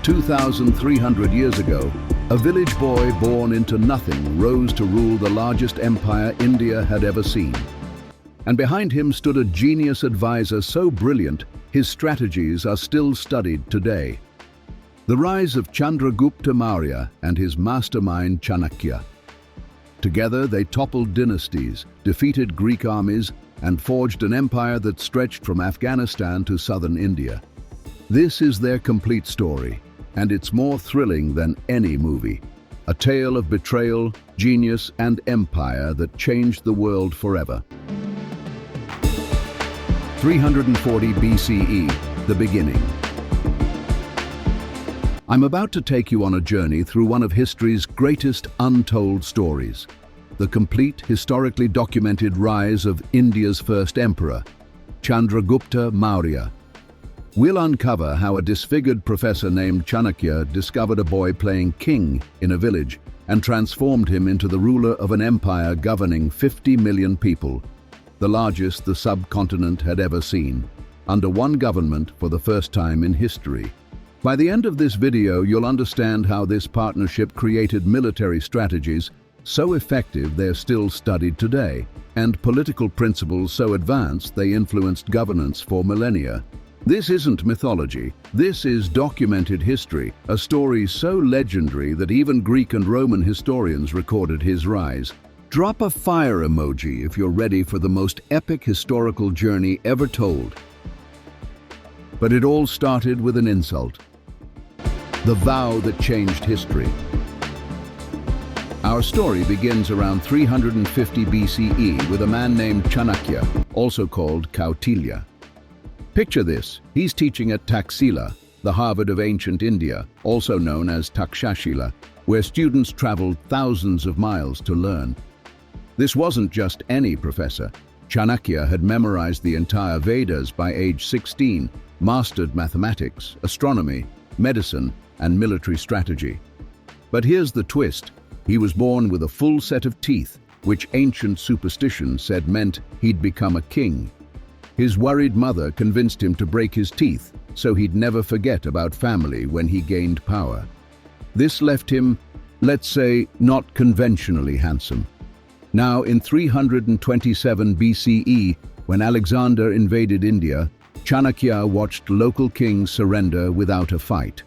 2,300 years ago, a village boy born into nothing rose to rule the largest empire India had ever seen. And behind him stood a genius advisor so brilliant, his strategies are still studied today. The rise of Chandragupta Maurya and his mastermind Chanakya. Together they toppled dynasties, defeated Greek armies, and forged an empire that stretched from Afghanistan to southern India. This is their complete story, and it's more thrilling than any movie. A tale of betrayal, genius, and empire that changed the world forever. 340 BCE, the beginning. I'm about to take you on a journey through one of history's greatest untold stories, the complete, historically documented rise of India's first emperor, Chandragupta Maurya. We'll uncover how a disfigured professor named Chanakya discovered a boy playing king in a village and transformed him into the ruler of an empire governing 50 million people, the largest the subcontinent had ever seen, under one government for the first time in history. By the end of this video, you'll understand how this partnership created military strategies so effective they're still studied today, and political principles so advanced they influenced governance for millennia. This isn't mythology, this is documented history, a story so legendary that even Greek and Roman historians recorded his rise. Drop a fire emoji if you're ready for the most epic historical journey ever told. But it all started with an insult. The vow that changed history. Our story begins around 350 BCE with a man named Chanakya, also called Kautilya. Picture this, he's teaching at Taxila, the Harvard of ancient India, also known as Takshashila, where students traveled thousands of miles to learn. This wasn't just any professor. Chanakya had memorized the entire Vedas by age 16, mastered mathematics, astronomy, medicine, and military strategy. But here's the twist. He was born with a full set of teeth, which ancient superstition said meant he'd become a king. His worried mother convinced him to break his teeth so he'd never forget about family when he gained power. This left him, let's say, not conventionally handsome. Now, in 327 BCE, when Alexander invaded India, Chanakya watched local kings surrender without a fight.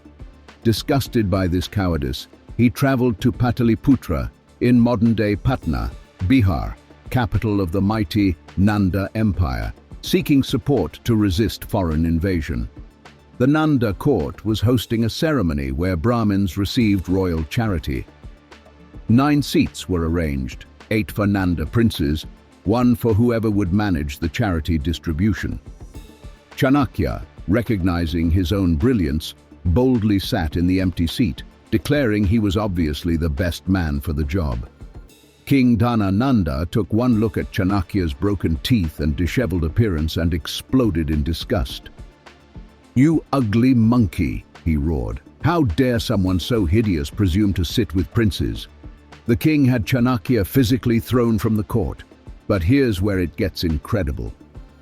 Disgusted by this cowardice, he traveled to Pataliputra in modern-day Patna, Bihar, capital of the mighty Nanda Empire, seeking support to resist foreign invasion. The Nanda court was hosting a ceremony where Brahmins received royal charity. 9 seats were arranged, 8 for Nanda princes, 1 for whoever would manage the charity distribution. Chanakya, recognizing his own brilliance, boldly sat in the empty seat, declaring he was obviously the best man for the job. King Nanda took one look at Chanakya's broken teeth and disheveled appearance and exploded in disgust. "You ugly monkey," he roared. "How dare someone so hideous presume to sit with princes?" The king had Chanakya physically thrown from the court. But here's where it gets incredible.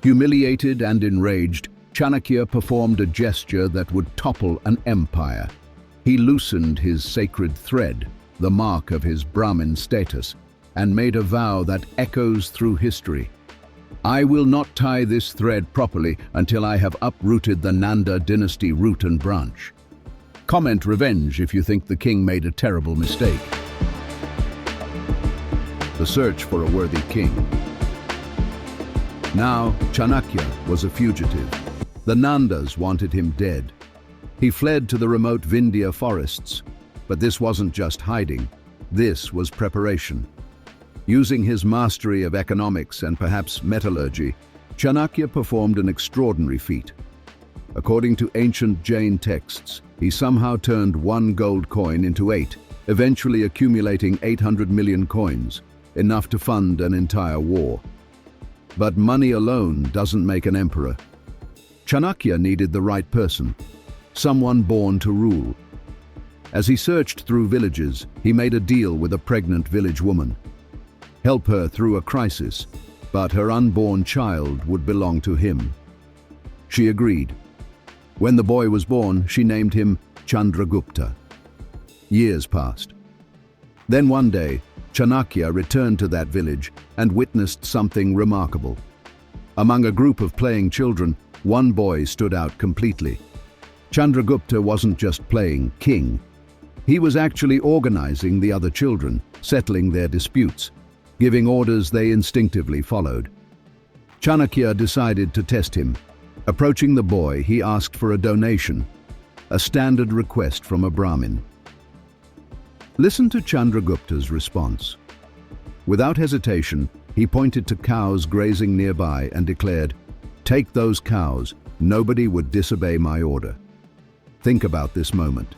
Humiliated and enraged, Chanakya performed a gesture that would topple an empire. He loosened his sacred thread, the mark of his Brahmin status, and made a vow that echoes through history. "I will not tie this thread properly until I have uprooted the Nanda dynasty root and branch." Comment revenge if you think the king made a terrible mistake. The search for a worthy king. Now, Chanakya was a fugitive. The Nandas wanted him dead. He fled to the remote Vindhya forests, but this wasn't just hiding. This was preparation. Using his mastery of economics and perhaps metallurgy, Chanakya performed an extraordinary feat. According to ancient Jain texts, he somehow turned 1 gold coin into 8, eventually accumulating 800 million coins, enough to fund an entire war. But money alone doesn't make an emperor. Chanakya needed the right person, someone born to rule. As he searched through villages, he made a deal with a pregnant village woman. Help her through a crisis, but her unborn child would belong to him. She agreed. When the boy was born, she named him Chandragupta. Years passed. Then one day, Chanakya returned to that village and witnessed something remarkable. Among a group of playing children, one boy stood out completely. Chandragupta wasn't just playing king. He was actually organizing the other children, settling their disputes, giving orders they instinctively followed. Chanakya decided to test him. Approaching the boy, he asked for a donation, a standard request from a Brahmin. Listen to Chandragupta's response. Without hesitation, he pointed to cows grazing nearby and declared, "Take those cows, nobody would disobey my order." Think about this moment.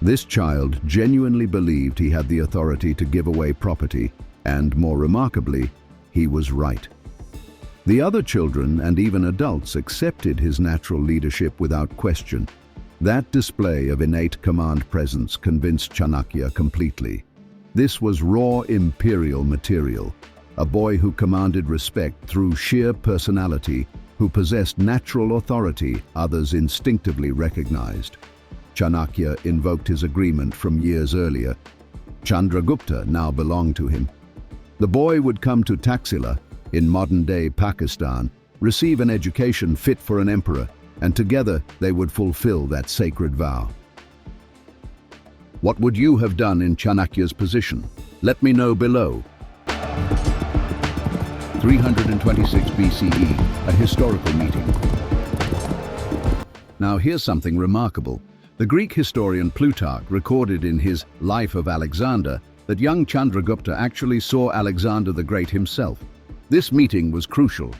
This child genuinely believed he had the authority to give away property, and more remarkably, he was right. The other children and even adults accepted his natural leadership without question. That display of innate command presence convinced Chanakya completely. This was raw imperial material, a boy who commanded respect through sheer personality, who possessed natural authority others instinctively recognized. Chanakya invoked his agreement from years earlier. Chandragupta now belonged to him. The boy would come to Taxila, in modern-day Pakistan, receive an education fit for an emperor, and together they would fulfill that sacred vow. What would you have done in Chanakya's position? Let me know below. 326 BCE, a historical meeting. Now here's something remarkable. The Greek historian Plutarch recorded in his Life of Alexander that young Chandragupta actually saw Alexander the Great himself. This meeting was crucial.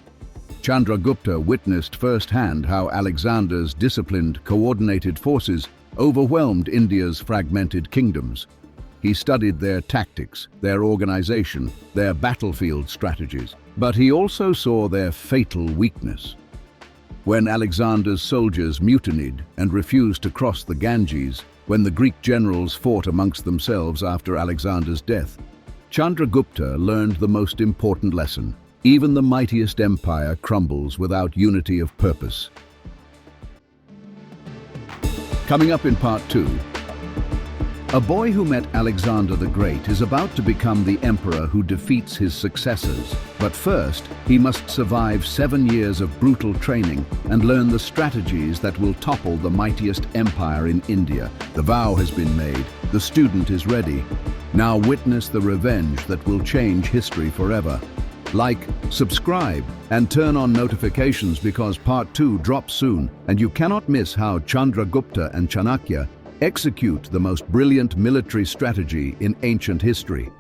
Chandragupta witnessed firsthand how Alexander's disciplined, coordinated forces overwhelmed India's fragmented kingdoms. He studied their tactics, their organization, their battlefield strategies, but he also saw their fatal weakness. When Alexander's soldiers mutinied and refused to cross the Ganges, when the Greek generals fought amongst themselves after Alexander's death, Chandragupta learned the most important lesson. Even the mightiest empire crumbles without unity of purpose. Coming up in part 2, a boy who met Alexander the Great is about to become the emperor who defeats his successors. But first, he must survive 7 years of brutal training and learn the strategies that will topple the mightiest empire in India. The vow has been made. The student is ready. Now witness the revenge that will change history forever. Like, subscribe, and turn on notifications because part 2 drops soon, and you cannot miss how Chandragupta and Chanakya execute the most brilliant military strategy in ancient history.